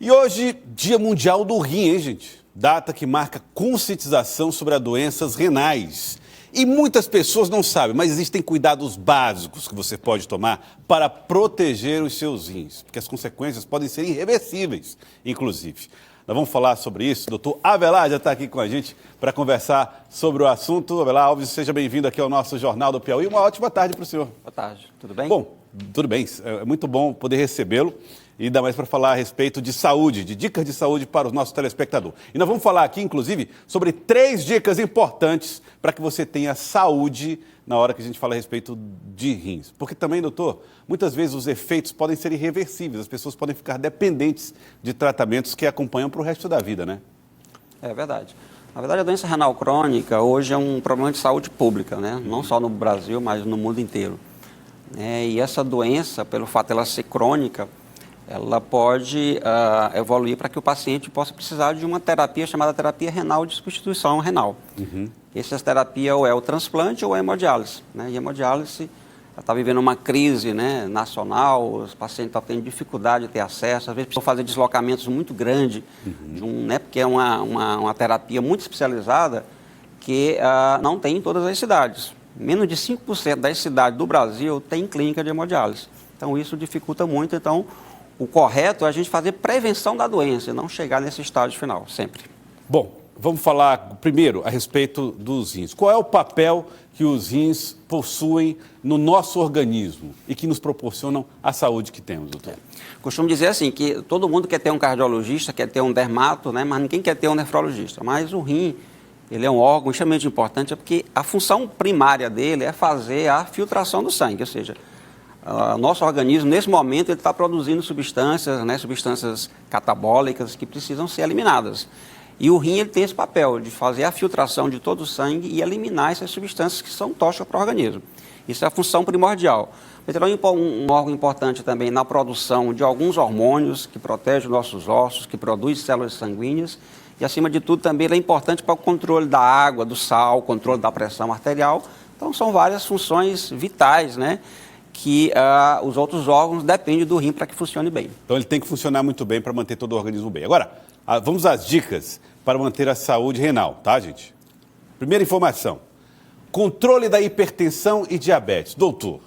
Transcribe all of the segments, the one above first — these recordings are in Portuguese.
E hoje, Dia Mundial do Rim, hein, gente? Data que marca conscientização sobre as doenças renais. E muitas pessoas não sabem, mas existem cuidados básicos que você pode tomar para proteger os seus rins, porque as consequências podem ser irreversíveis, inclusive. Nós vamos falar sobre isso. O doutor Avelar já está aqui com a gente para conversar sobre o assunto. Avelar Alves, seja bem-vindo aqui ao nosso Jornal do Piauí. Uma ótima tarde para o senhor. Boa tarde, tudo bem? Bom, tudo bem. É muito bom poder recebê-lo. E ainda mais para falar a respeito de saúde, de dicas de saúde para os nossos telespectadores. E nós vamos falar aqui, inclusive, sobre 3 dicas importantes para que você tenha saúde na hora que a gente fala a respeito de rins. Porque também, doutor, muitas vezes os efeitos podem ser irreversíveis, as pessoas podem ficar dependentes de tratamentos que acompanham para o resto da vida, né? É verdade. Na verdade, a doença renal crônica hoje é um problema de saúde pública, né? Não só no Brasil, mas no mundo inteiro. E essa doença, pelo fato de ela ser crônica, ela pode evoluir para que o paciente possa precisar de uma terapia chamada terapia renal de substituição renal. Essa terapia ou é o transplante ou é a hemodiálise. E a hemodiálise está vivendo uma crise, né, nacional, os pacientes estão tendo dificuldade de ter acesso, às vezes precisam fazer deslocamentos muito grandes, porque é uma terapia muito especializada que não tem em todas as cidades. Menos de 5% das cidades do Brasil tem clínica de hemodiálise. Então isso dificulta muito. Então o correto é a gente fazer prevenção da doença e não chegar nesse estágio final, sempre. Bom, vamos falar primeiro a respeito dos rins. Qual é o papel que os rins possuem no nosso organismo e que nos proporcionam a saúde que temos, doutor? Costumo dizer assim, que todo mundo quer ter um cardiologista, quer ter um dermato, né, mas ninguém quer ter um nefrologista. Mas o rim, ele é um órgão extremamente importante, porque a função primária dele é fazer a filtração do sangue, ou seja, nosso organismo, nesse momento, ele está produzindo substâncias, né, substâncias catabólicas que precisam ser eliminadas. E o rim ele tem esse papel de fazer a filtração de todo o sangue e eliminar essas substâncias que são tóxicas para o organismo. Isso é a função primordial. Mas ele é um órgão importante também na produção de alguns hormônios que protegem os nossos ossos, que produz células sanguíneas. E, acima de tudo, também ele é importante para o controle da água, do sal, controle da pressão arterial. Então, são várias funções vitais, né, que os outros órgãos dependem do rim para que funcione bem. Então ele tem que funcionar muito bem para manter todo o organismo bem. Agora, vamos às dicas para manter a saúde renal, tá, gente? Primeira informação, controle da hipertensão e diabetes. Doutor,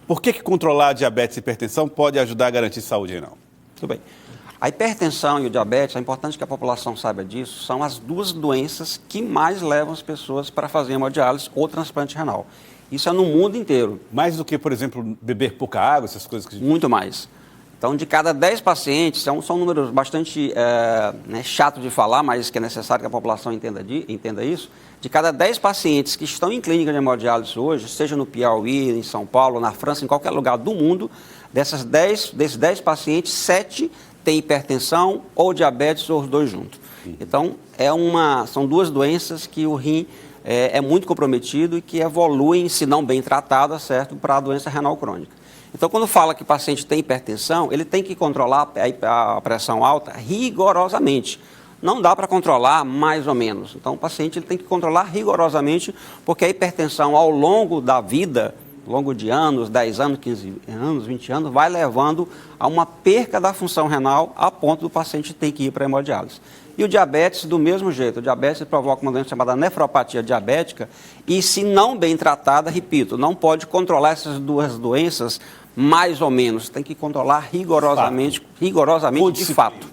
por que controlar a diabetes e hipertensão pode ajudar a garantir saúde renal? Tudo bem. A hipertensão e o diabetes, é importante que a população saiba disso, são as 2 doenças que mais levam as pessoas para fazer hemodiálise ou transplante renal. Isso é no mundo inteiro. Mais do que, por exemplo, beber pouca água, essas coisas que a gente... Muito mais. Então, de cada 10 pacientes, são números bastante chato de falar, mas que é necessário que a população entenda isso. De cada 10 pacientes que estão em clínica de hemodiálise hoje, seja no Piauí, em São Paulo, na França, em qualquer lugar do mundo, desses 10 pacientes, 7 têm hipertensão ou diabetes ou os 2 juntos. Então, são 2 doenças que o rim é muito comprometido e que evoluem, se não bem tratadas, certo, para a doença renal crônica. Então, quando fala que o paciente tem hipertensão, ele tem que controlar a pressão alta rigorosamente. Não dá para controlar mais ou menos. Então, o paciente ele tem que controlar rigorosamente, porque a hipertensão ao longo da vida, ao longo de anos, 10 anos, 15 anos, 20 anos, vai levando a uma perca da função renal a ponto do paciente ter que ir para a hemodiálise. E o diabetes, do mesmo jeito. O diabetes provoca uma doença chamada nefropatia diabética e, se não bem tratada, repito, não pode controlar essas 2 doenças mais ou menos. Tem que controlar rigorosamente de fato.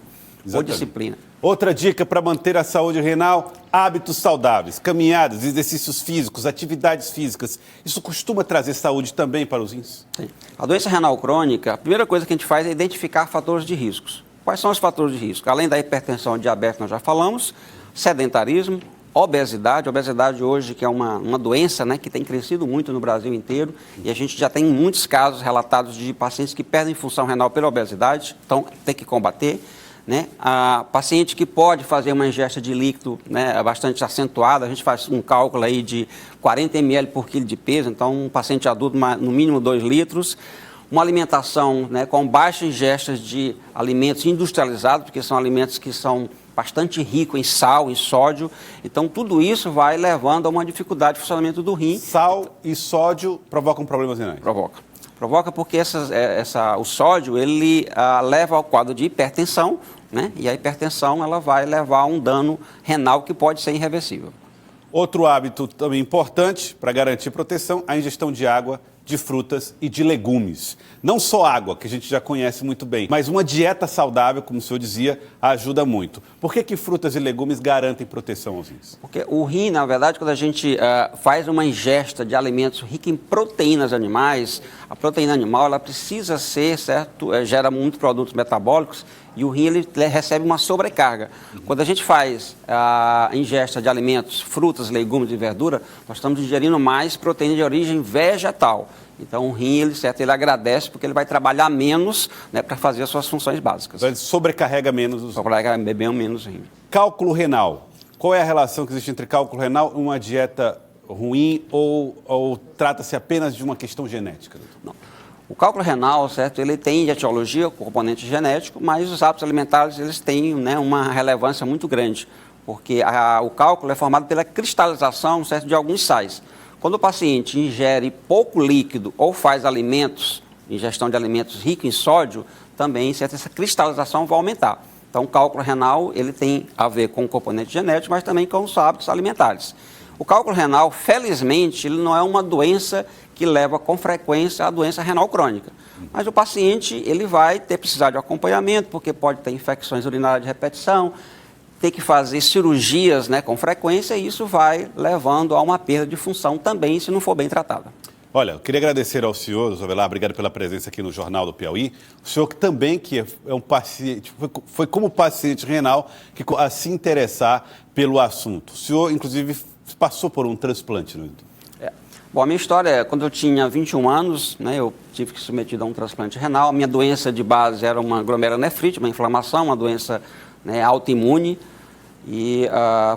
Ou disciplina. Outra dica para manter a saúde renal, hábitos saudáveis, caminhadas, exercícios físicos, atividades físicas. Isso costuma trazer saúde também para os rins? Sim. A doença renal crônica, a primeira coisa que a gente faz é identificar fatores de riscos. Quais são os fatores de risco? Além da hipertensão e diabetes, nós já falamos, sedentarismo, obesidade. Obesidade hoje que é uma doença, né, que tem crescido muito no Brasil inteiro e a gente já tem muitos casos relatados de pacientes que perdem função renal pela obesidade, então tem que combater. A paciente que pode fazer uma ingesta de líquido, né, bastante acentuada, a gente faz um cálculo aí de 40 ml por quilo de peso, então um paciente adulto no mínimo 2 litros. Uma alimentação, né, com baixa ingesta de alimentos industrializados, porque são alimentos que são bastante ricos em sal, em sódio. Então, tudo isso vai levando a uma dificuldade de funcionamento do rim. Sal e sódio provocam problemas renais? Provoca. Provoca porque o sódio ele leva ao quadro de hipertensão, né? E a hipertensão ela vai levar a um dano renal que pode ser irreversível. Outro hábito também importante para garantir proteção, a ingestão de água, de frutas e de legumes. Não só água, que a gente já conhece muito bem, mas uma dieta saudável, como o senhor dizia, ajuda muito. Por que frutas e legumes garantem proteção aos rins? Porque o rim, na verdade, quando a gente faz uma ingesta de alimentos ricos em proteínas animais, a proteína animal ela precisa ser, certo, gera muitos produtos metabólicos e o rim ele recebe uma sobrecarga. Quando a gente faz a ingesta de alimentos, frutas, legumes e verdura, nós estamos ingerindo mais proteína de origem vegetal. Então o rim ele agradece porque ele vai trabalhar menos, né, para fazer as suas funções básicas. Então, ele sobrecarrega menos os... Sobrecarrega bem menos o rim. Cálculo renal. Qual é a relação que existe entre cálculo renal e uma dieta ruim ou trata-se apenas de uma questão genética? Não. O cálculo renal, certo, ele tem de etiologia, componente genético, mas os hábitos alimentares eles têm, né, uma relevância muito grande, porque o cálculo é formado pela cristalização, certo, de alguns sais. Quando o paciente ingere pouco líquido ou faz ingestão de alimentos ricos em sódio, também, certo, essa cristalização vai aumentar. Então, o cálculo renal ele tem a ver com o componente genético, mas também com os hábitos alimentares. O cálculo renal, felizmente, ele não é uma doença que leva com frequência à doença renal crônica. Mas o paciente ele vai precisar de acompanhamento, porque pode ter infecções urinárias de repetição, ter que fazer cirurgias, né, com frequência, e isso vai levando a uma perda de função também, se não for bem tratada. Olha, eu queria agradecer ao senhor, Dr. Avelar, obrigado pela presença aqui no Jornal do Piauí. O senhor que também que é um paciente, foi como paciente renal que a se interessar pelo assunto. O senhor, inclusive, passou por um transplante, não é? Bom, a minha história é, quando eu tinha 21 anos, né, eu tive que ser submetido a um transplante renal. A minha doença de base era uma glomerulonefrite, uma inflamação, uma doença, né, autoimune. E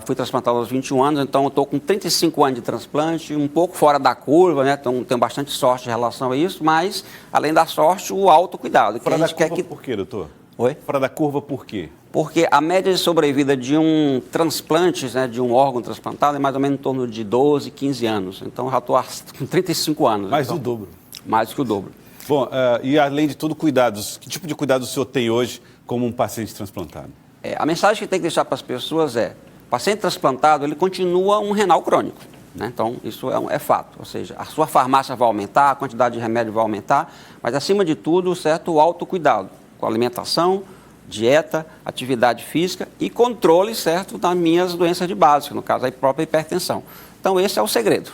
fui transplantado aos 21 anos, então eu estou com 35 anos de transplante, um pouco fora da curva, né? Então tenho bastante sorte em relação a isso, mas, além da sorte, o autocuidado. Fora da curva por quê, doutor? Oi? Fora da curva por quê? Porque a média de sobrevida de um transplante, né, de um órgão transplantado, é mais ou menos em torno de 12, 15 anos. Então eu já estou com 35 anos. Mais então, do dobro. Mais do que o dobro. Bom, e além de tudo, cuidados. Que tipo de cuidado o senhor tem hoje como um paciente transplantado? A mensagem que tem que deixar para as pessoas é: o paciente transplantado ele continua um renal crônico, né? Então isso é fato, ou seja, a sua farmácia vai aumentar, a quantidade de remédio vai aumentar, mas acima de tudo, certo, o autocuidado com alimentação, dieta, atividade física e controle, certo, das minhas doenças de base, no caso a própria hipertensão. Então esse é o segredo.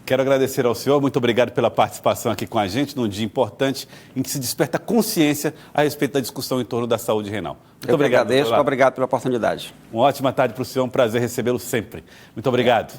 Quero agradecer ao senhor, muito obrigado pela participação aqui com a gente num dia importante em que se desperta consciência a respeito da discussão em torno da saúde renal. Muito obrigado. Agradeço, obrigado pela oportunidade. Uma ótima tarde para o senhor, um prazer recebê-lo sempre. Muito obrigado.